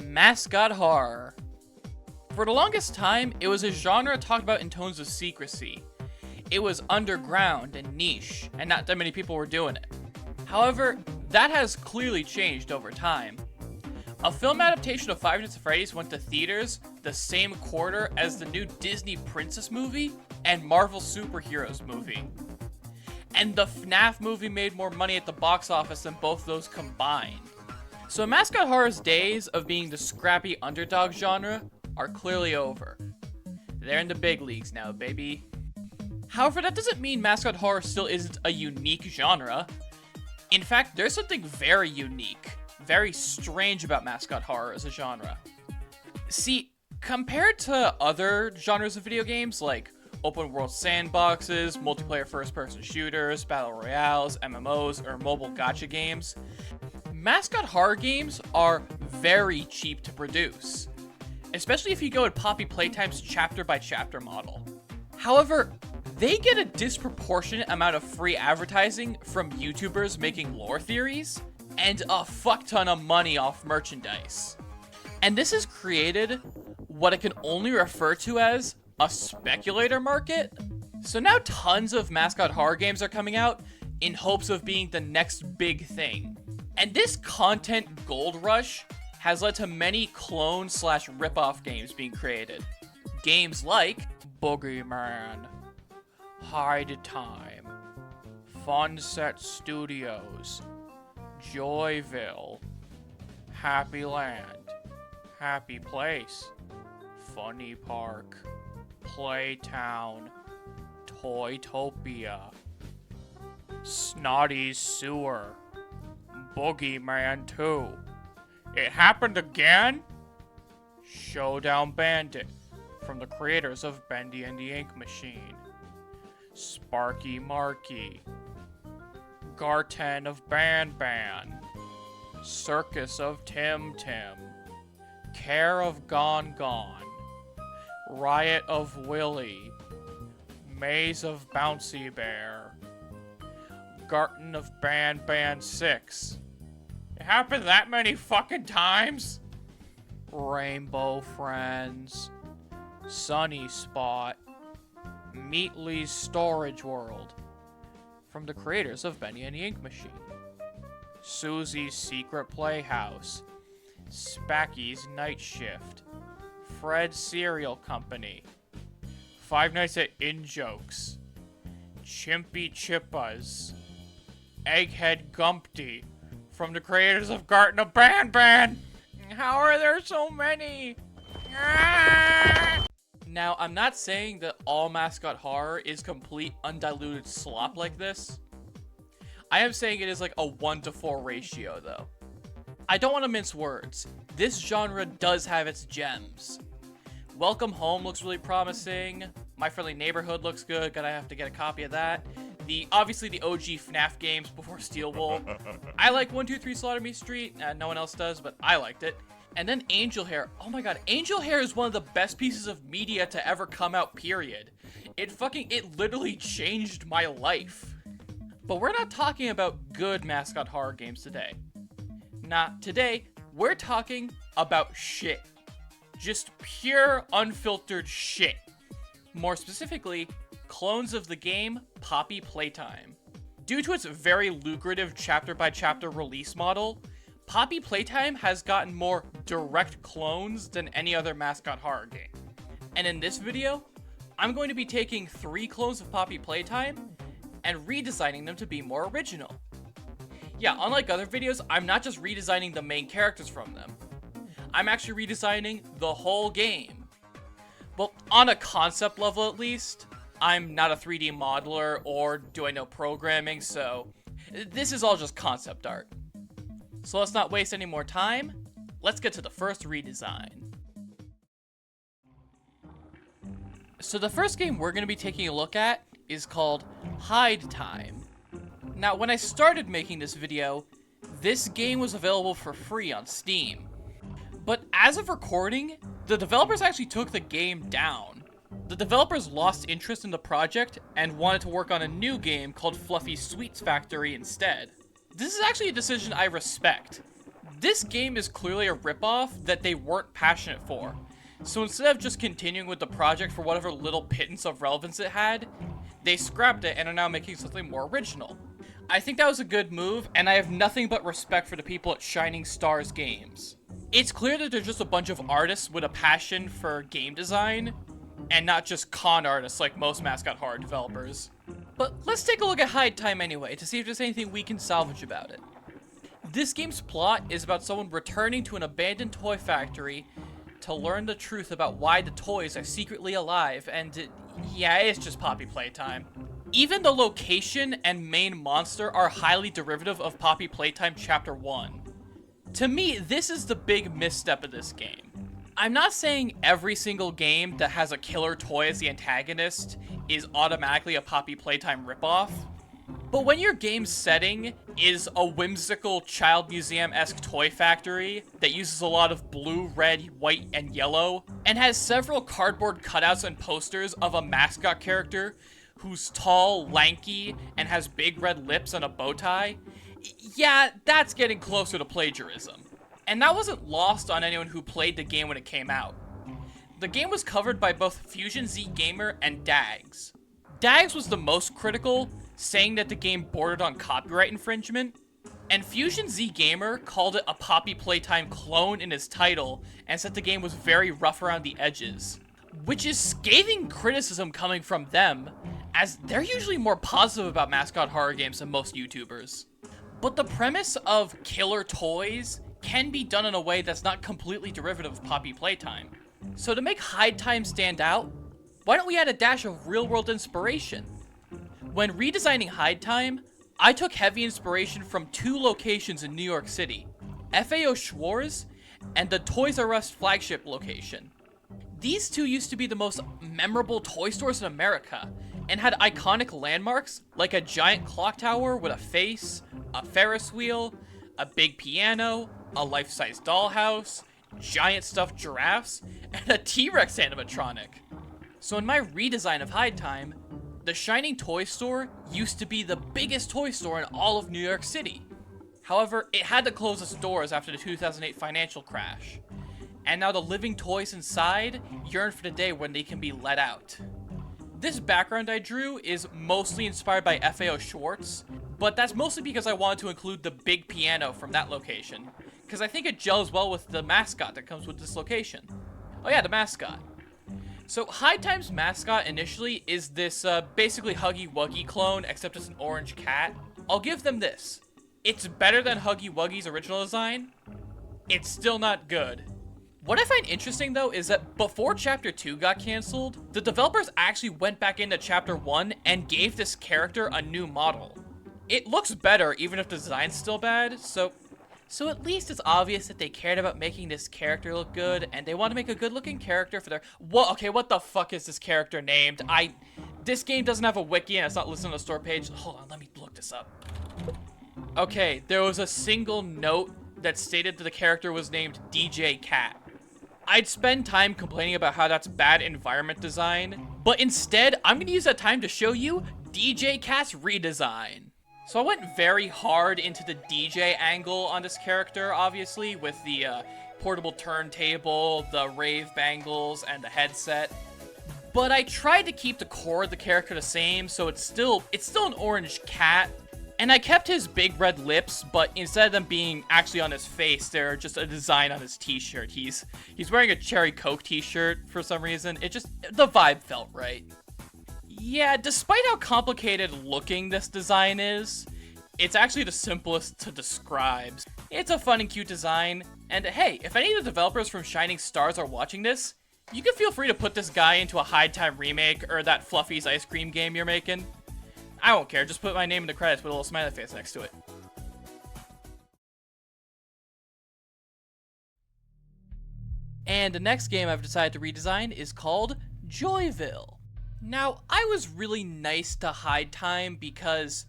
Mascot horror. For the longest time, it was a genre talked about in tones of secrecy. It was underground and niche, and not that many people were doing it. However, that has clearly changed over time. A film adaptation of Five Nights at Freddy's went to theaters the same quarter as the new Disney Princess movie and Marvel Superheroes movie. And the FNAF movie made more money at the box office than both those combined. So mascot horror's days of being the scrappy underdog genre are clearly over. They're in the big leagues now, baby. However, that doesn't mean mascot horror still isn't a unique genre. In fact, there's something very unique, very strange about mascot horror as a genre. See, compared to other genres of video games like open world sandboxes, multiplayer first-person shooters, battle royales, MMOs, or mobile gacha games, mascot horror games are very cheap to produce, especially if you go with Poppy Playtime's chapter-by-chapter model. However, they get a disproportionate amount of free advertising from YouTubers making lore theories, and a fuck ton of money off merchandise. And this has created what I can only refer to as a speculator market. So now tons of mascot horror games are coming out in hopes of being the next big thing. And this content gold rush has led to many clone/rip-off games being created. Games like Boogeyman, Hide Time, Funset Studios, Joyville, Happy Land, Happy Place, Funny Park, Playtown, Toytopia, Snotty's Sewer, Boogeyman 2. It happened again? Showdown Bandit, from the creators of Bendy and the Ink Machine, Sparky Marky, Garten of Ban Ban, Circus of Tim Tim, Care of Gon Gon, Riot of Willy, Maze of Bouncy Bear, Garten of Ban Ban 6. It happened that many fucking times? Rainbow Friends, Sunny Spot, Meatly's Storage World, from the creators of Bendy and the Ink Machine, Susie's Secret Playhouse, Spacky's Night Shift, Fred's Cereal Company, Five Nights at In-Jokes, Chimpy Chippas, Egghead Gumpty, from the creators of Garten of Ban Ban. How are there so many? Now, I'm not saying that all mascot horror is complete undiluted slop like this. I am saying it is like a 1-to-4 ratio, though. I don't want to mince words. This genre does have its gems. Welcome Home looks really promising. My Friendly Neighborhood looks good. Gonna have to get a copy of that. Obviously the OG FNAF games before Steel Wool. I like 123 Slaughter Me Street. No one else does, but I liked it. And then Angel Hair. Oh my god, Angel Hair is one of the best pieces of media to ever come out, period. It literally changed my life. But we're not talking about good mascot horror games today. Not today. We're talking about shit. Just pure, unfiltered shit. More specifically, clones of the game Poppy Playtime. Due to its very lucrative chapter-by-chapter release model, Poppy Playtime has gotten more direct clones than any other mascot horror game. And in this video, I'm going to be taking 3 clones of Poppy Playtime and redesigning them to be more original. Yeah, unlike other videos, I'm not just redesigning the main characters from them. I'm actually redesigning the whole game. Well, on a concept level at least. I'm not a 3D modeler or do I know programming, so this is all just concept art. So let's not waste any more time. Let's get to the first redesign. So the first game we're going to be taking a look at is called Hide Time. Now, when I started making this video, this game was available for free on Steam. But as of recording, the developers actually took the game down. The developers lost interest in the project and wanted to work on a new game called Fluffy Sweets Factory instead. This is actually a decision I respect. This game is clearly a ripoff that they weren't passionate for. So instead of just continuing with the project for whatever little pittance of relevance it had, they scrapped it and are now making something more original. I think that was a good move, and I have nothing but respect for the people at Shining Stars Games. It's clear that they're just a bunch of artists with a passion for game design, and not just con artists like most mascot horror developers. But let's take a look at Hide Time anyway, to see if there's anything we can salvage about it. This game's plot is about someone returning to an abandoned toy factory to learn the truth about why the toys are secretly alive, and yeah, it's just Poppy Playtime. Even the location and main monster are highly derivative of Poppy Playtime Chapter 1. To me, this is the big misstep of this game. I'm not saying every single game that has a killer toy as the antagonist is automatically a Poppy Playtime ripoff, but when your game's setting is a whimsical child museum-esque toy factory that uses a lot of blue, red, white, and yellow, and has several cardboard cutouts and posters of a mascot character who's tall, lanky, and has big red lips and a bow tie, yeah, that's getting closer to plagiarism. And that wasn't lost on anyone who played the game when it came out. The game was covered by both Fusion Z Gamer and Dags. Dags was the most critical, saying that the game bordered on copyright infringement, and Fusion Z Gamer called it a Poppy Playtime clone in his title and said the game was very rough around the edges, which is scathing criticism coming from them, as they're usually more positive about mascot horror games than most YouTubers. But the premise of killer toys can be done in a way that's not completely derivative of Poppy Playtime. So to make Hide Time stand out, why don't we add a dash of real-world inspiration? When redesigning Hide Time, I took heavy inspiration from two locations in New York City, FAO Schwarz and the Toys R Us flagship location. These two used to be the most memorable toy stores in America, and had iconic landmarks like a giant clock tower with a face, a Ferris wheel, a big piano, a life-size dollhouse, giant stuffed giraffes, and a T-Rex animatronic. So in my redesign of Hide Time, the Shining Toy Store used to be the biggest toy store in all of New York City. However, it had to close its doors after the 2008 financial crash. And now the living toys inside yearn for the day when they can be let out. This background I drew is mostly inspired by FAO Schwarz, but that's mostly because I wanted to include the big piano from that location, because I think it gels well with the mascot that comes with this location. Oh yeah, the mascot. So Hide Time's mascot initially is this basically Huggy Wuggy clone, except it's an orange cat. I'll give them this. It's better than Huggy Wuggy's original design. It's still not good. What I find interesting though is that before Chapter 2 got canceled, the developers actually went back into Chapter 1 and gave this character a new model. It looks better even if the design's still bad, so at least it's obvious that they cared about making this character look good, and they want to make a good-looking character for their... Okay, what the fuck is this character named? This game doesn't have a wiki, and it's not listed on the store page. Hold on, let me look this up. Okay, there was a single note that stated that the character was named DJ Cat. I'd spend time complaining about how that's bad environment design, but instead, I'm going to use that time to show you DJ Cat's redesign. So I went very hard into the DJ angle on this character, obviously, with the portable turntable, the rave bangles, and the headset. But I tried to keep the core of the character the same, so it's still an orange cat. And I kept his big red lips, but instead of them being actually on his face, they're just a design on his t-shirt. He's wearing a Cherry Coke t-shirt for some reason. The vibe felt right. Yeah, despite how complicated looking this design is, it's actually the simplest to describe. It's a fun and cute design, and hey, if any of the developers from Shining Stars are watching this, you can feel free to put this guy into a Hide Time remake or that Fluffy's ice cream game you're making. I won't care, just put my name in the credits with a little smiley face next to it. And the next game I've decided to redesign is called Joyville. Now, I was really nice to Hide Time because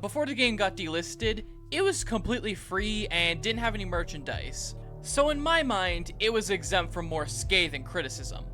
before the game got delisted, it was completely free and didn't have any merchandise. So in my mind, it was exempt from more scathing criticism.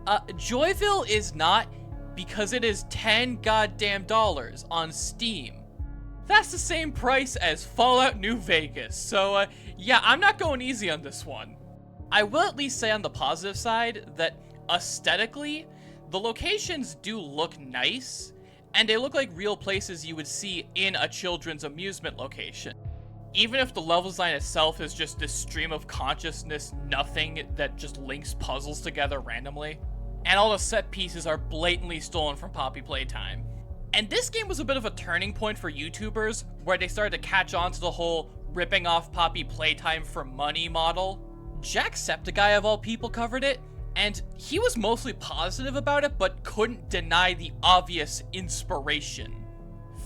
Joyville is not, because it is $10 goddamn on Steam. That's the same price as Fallout New Vegas, so yeah, I'm not going easy on this one. I will at least say on the positive side that aesthetically, the locations do look nice, and they look like real places you would see in a children's amusement location. Even if the level design itself is just this stream of consciousness nothing that just links puzzles together randomly. And all the set pieces are blatantly stolen from Poppy Playtime. And this game was a bit of a turning point for YouTubers, where they started to catch on to the whole ripping off Poppy Playtime for money model. Jacksepticeye of all people covered it, and he was mostly positive about it, but couldn't deny the obvious inspiration.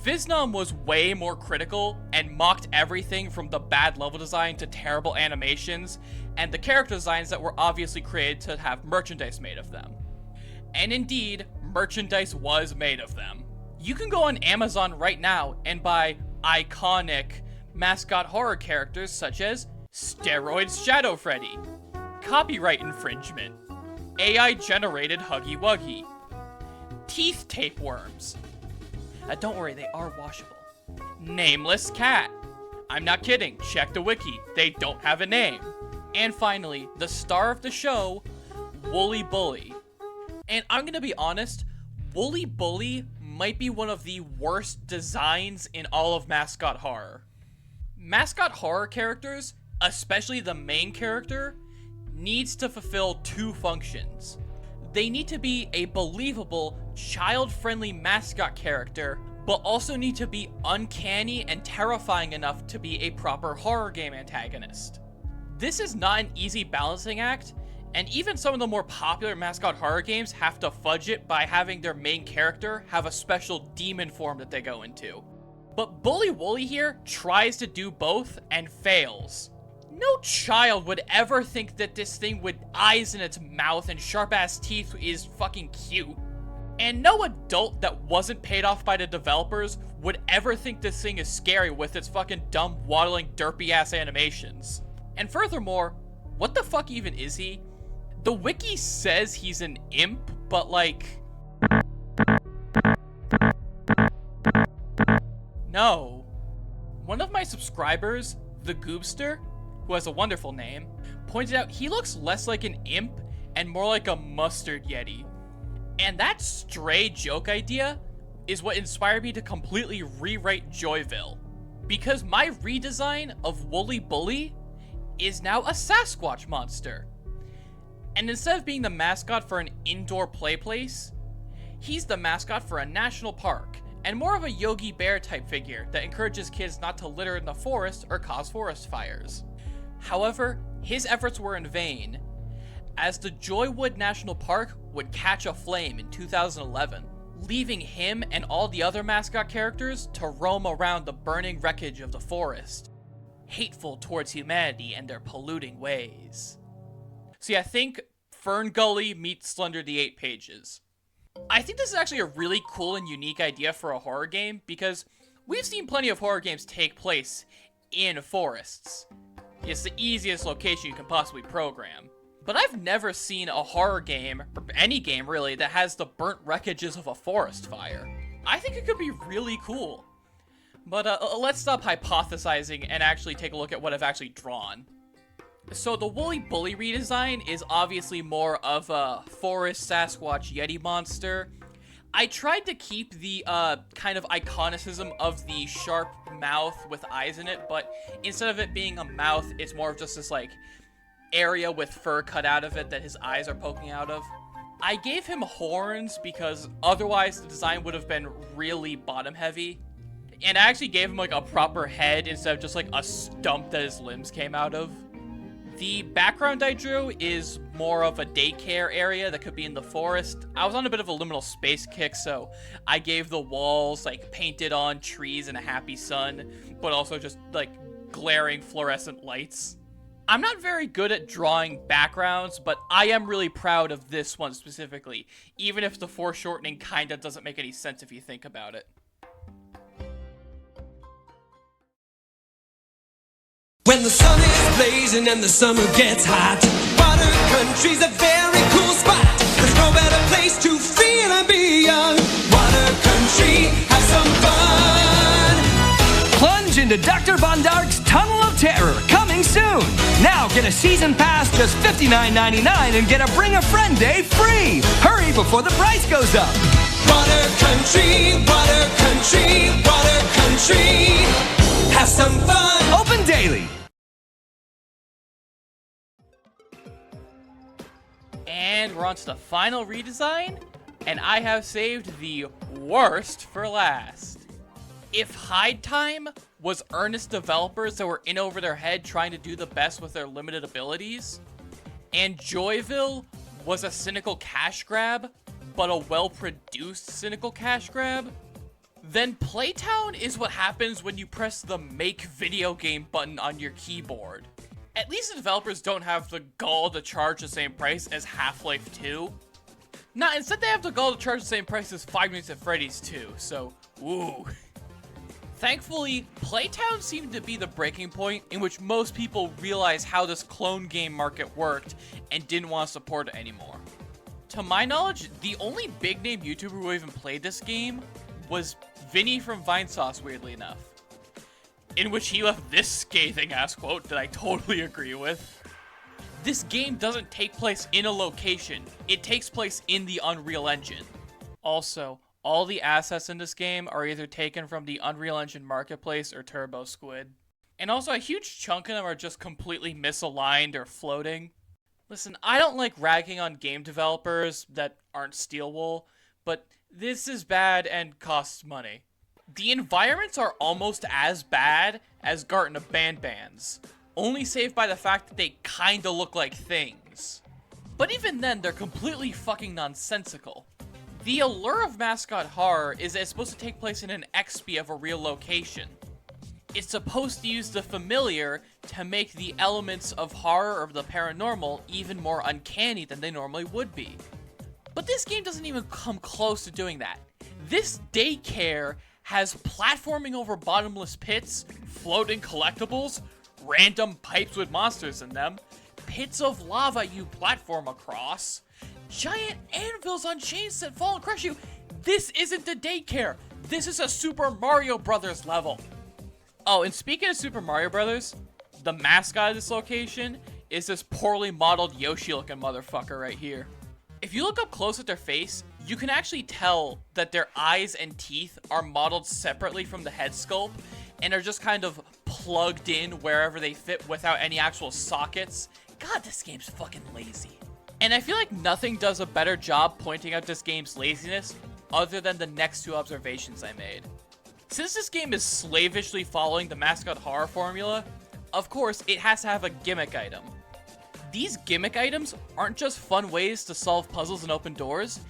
Fiznom was way more critical and mocked everything from the bad level design to terrible animations, and the character designs that were obviously created to have merchandise made of them. And indeed, merchandise was made of them. You can go on Amazon right now and buy iconic mascot horror characters such as Steroids Shadow Freddy, copyright infringement, AI-generated Huggy Wuggy, teeth tapeworms. Don't worry, they are washable. Nameless cat. I'm not kidding, check the wiki, they don't have a name. And finally, the star of the show, Wooly Bully. And I'm gonna be honest, Wooly Bully might be one of the worst designs in all of mascot horror. Mascot horror characters, especially the main character, needs to fulfill two functions. They need to be a believable, child-friendly mascot character, but also need to be uncanny and terrifying enough to be a proper horror game antagonist. This is not an easy balancing act, and even some of the more popular mascot horror games have to fudge it by having their main character have a special demon form that they go into. But Bully Wooly here tries to do both and fails. No child would ever think that this thing with eyes in its mouth and sharp-ass teeth is fucking cute. And no adult that wasn't paid off by the developers would ever think this thing is scary with its fucking dumb, waddling, derpy-ass animations. And furthermore, what the fuck even is he? The wiki says he's an imp, but like... No. One of my subscribers, the Goobster, who has a wonderful name, pointed out he looks less like an imp and more like a mustard yeti. And that stray joke idea is what inspired me to completely rewrite Joyville. Because my redesign of Wooly Bully is now a Sasquatch monster. And instead of being the mascot for an indoor play place, he's the mascot for a national park, and more of a Yogi Bear type figure that encourages kids not to litter in the forest or cause forest fires. However, his efforts were in vain, as the Joywood National Park would catch aflame in 2011, leaving him and all the other mascot characters to roam around the burning wreckage of the forest, hateful towards humanity and their polluting ways. See, I think Fern Gully meets Slender the 8 Pages. I think this is actually a really cool and unique idea for a horror game, because we've seen plenty of horror games take place in forests. It's the easiest location you can possibly program. But I've never seen a horror game, or any game really, that has the burnt wreckages of a forest fire. I think it could be really cool. But let's stop hypothesizing and actually take a look at what I've actually drawn. So the Wooly Bully redesign is obviously more of a forest Sasquatch Yeti monster. I tried to keep the kind of iconicism of the sharp mouth with eyes in it, but instead of it being a mouth, it's more of just this like area with fur cut out of it that his eyes are poking out of. I gave him horns because otherwise the design would have been really bottom heavy. And I actually gave him like a proper head instead of just like a stump that his limbs came out of. The background I drew is more of a daycare area that could be in the forest. I was on a bit of a liminal space kick, so I gave the walls like painted on trees and a happy sun, but also just like glaring fluorescent lights. I'm not very good at drawing backgrounds, but I am really proud of this one specifically, even if the foreshortening kinda doesn't make any sense if you think about it. When the sun is blazing and the summer gets hot, water country's a very cool spot. There's no better place to feel and be young. Water country, have some fun. into Dr. Von Dark's Tunnel of Terror, coming soon. Now get a season pass just $59.99 and get a Bring a Friend Day free. Hurry before the price goes up. Water country, water country, water country. Have some fun. Open daily. And we're on to the final redesign, and I have saved the worst for last. If Hide Time was earnest developers that were in over their head trying to do the best with their limited abilities, and Joyville was a cynical cash grab, but a well-produced cynical cash grab, then Playtown is what happens when you press the Make Video Game button on your keyboard. At least the developers don't have the gall to charge the same price as Half-Life 2. Nah, instead they have the gall to charge the same price as Five Nights at Freddy's 2, so, woo. Thankfully, Playtown seemed to be the breaking point in which most people realized how this clone game market worked and didn't want to support it anymore. To my knowledge, the only big-name YouTuber who even played this game was Vinny from Vinesauce, weirdly enough. In which he left this scathing-ass quote that I totally agree with. This game doesn't take place in a location, it takes place in the Unreal Engine. Also, all the assets in this game are either taken from the Unreal Engine Marketplace or Turbo Squid. And also, a huge chunk of them are just completely misaligned or floating. Listen, I don't like ragging on game developers that aren't Steelwool, but this is bad and costs money. The environments are almost as bad as Garten of Banban's, only saved by the fact that they kinda look like things. But even then, they're completely fucking nonsensical. The allure of mascot horror is that it's supposed to take place in an XP of a real location. It's supposed to use the familiar to make the elements of horror or the paranormal even more uncanny than they normally would be. But this game doesn't even come close to doing that. This daycare has platforming over bottomless pits, floating collectibles, random pipes with monsters in them, pits of lava you platform across, giant anvils on chains that fall and crush you. This isn't the daycare. This is a Super Mario Brothers level. Oh, and speaking of Super Mario Brothers, the mascot of this location is this poorly modeled Yoshi-looking motherfucker right here. If you look up close at their face, you can actually tell that their eyes and teeth are modeled separately from the head sculpt and are just kind of plugged in wherever they fit without any actual sockets. God, this game's fucking lazy. And I feel like nothing does a better job pointing out this game's laziness other than the next two observations I made. Since this game is slavishly following the mascot horror formula, of course, it has to have a gimmick item. These gimmick items aren't just fun ways to solve puzzles and open doors,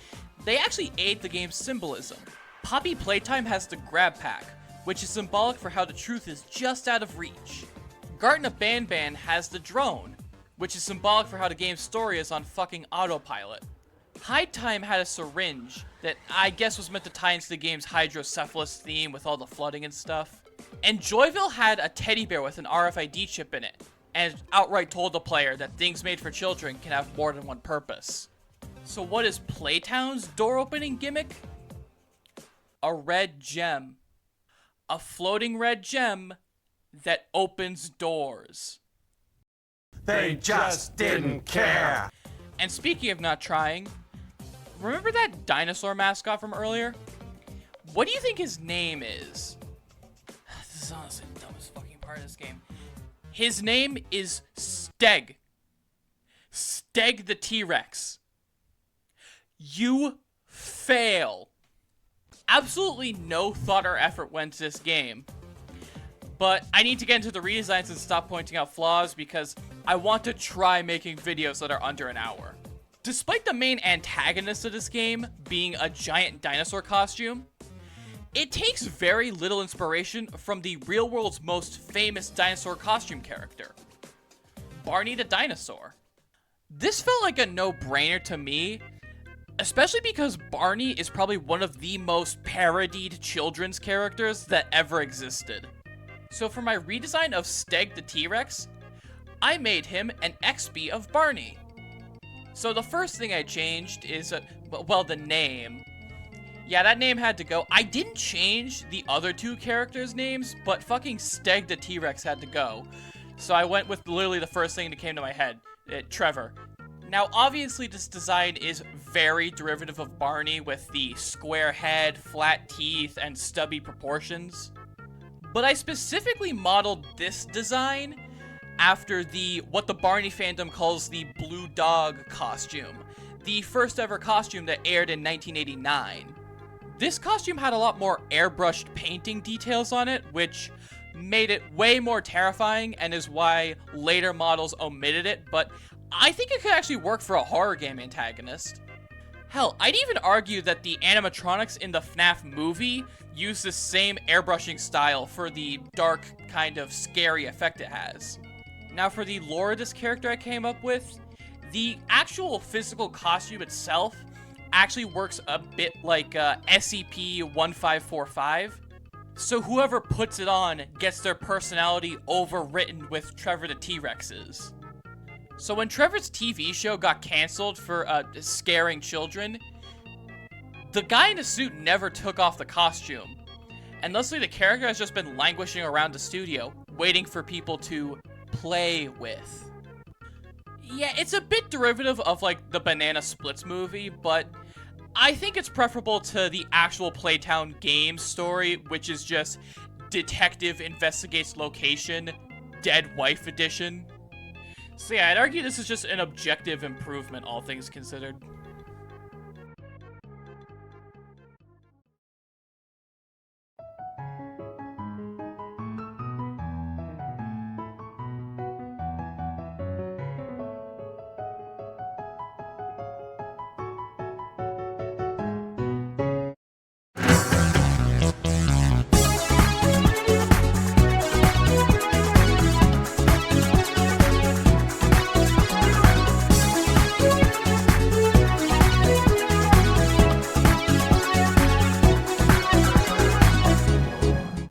they actually aid the game's symbolism. Poppy Playtime has the grab pack, which is symbolic for how the truth is just out of reach. Garten of Banban has the drone, which is symbolic for how the game's story is on fucking autopilot. Hide Time had a syringe that I guess was meant to tie into the game's hydrocephalus theme with all the flooding and stuff. And Joyville had a teddy bear with an RFID chip in it, and outright told the player that things made for children can have more than one purpose. So what is Playtown's door opening gimmick? A red gem. A floating red gem that opens doors. They just didn't care. And speaking of not trying, remember that dinosaur mascot from earlier? What do you think his name is? This is honestly the dumbest fucking part of this game. His name is Steg. Steg the T-Rex. You fail. Absolutely no thought or effort went to this game. But I need to get into the redesigns and stop pointing out flaws because I want to try making videos that are under an hour. Despite the main antagonist of this game being a giant dinosaur costume, it takes very little inspiration from the real world's most famous dinosaur costume character, Barney the dinosaur. This felt like a no-brainer to me, especially because Barney is probably one of the most parodied children's characters that ever existed. So for my redesign of Steg the T-Rex, I made him an XP of Barney. So the first thing I changed is, well, the name. Yeah, that name had to go. I didn't change the other two characters' names, but fucking Steg the T-Rex had to go. So I went with literally the first thing that came to my head, Trevor. Now, obviously, this design is very derivative of Barney with the square head, flat teeth, and stubby proportions. But I specifically modeled this design after what the Barney fandom calls the Blue Dog costume, the first ever costume that aired in 1989. This costume had a lot more airbrushed painting details on it, which made it way more terrifying and is why later models omitted it, but I think it could actually work for a horror game antagonist. Hell, I'd even argue that the animatronics in the FNAF movie use the same airbrushing style for the dark, kind of scary effect it has. Now for the lore of this character I came up with, the actual physical costume itself actually works a bit like SCP-1545. So whoever puts it on gets their personality overwritten with Trevor the T-Rex's. So when Trevor's TV show got canceled for scaring children, the guy in the suit never took off the costume. And thusly the character has just been languishing around the studio, waiting for people to play with. Yeah, it's a bit derivative of like the Banana Splits movie, but I think it's preferable to the actual Playtown game story, which is just Detective Investigates Location, Dead Wife Edition. So yeah, I'd argue this is just an objective improvement, all things considered.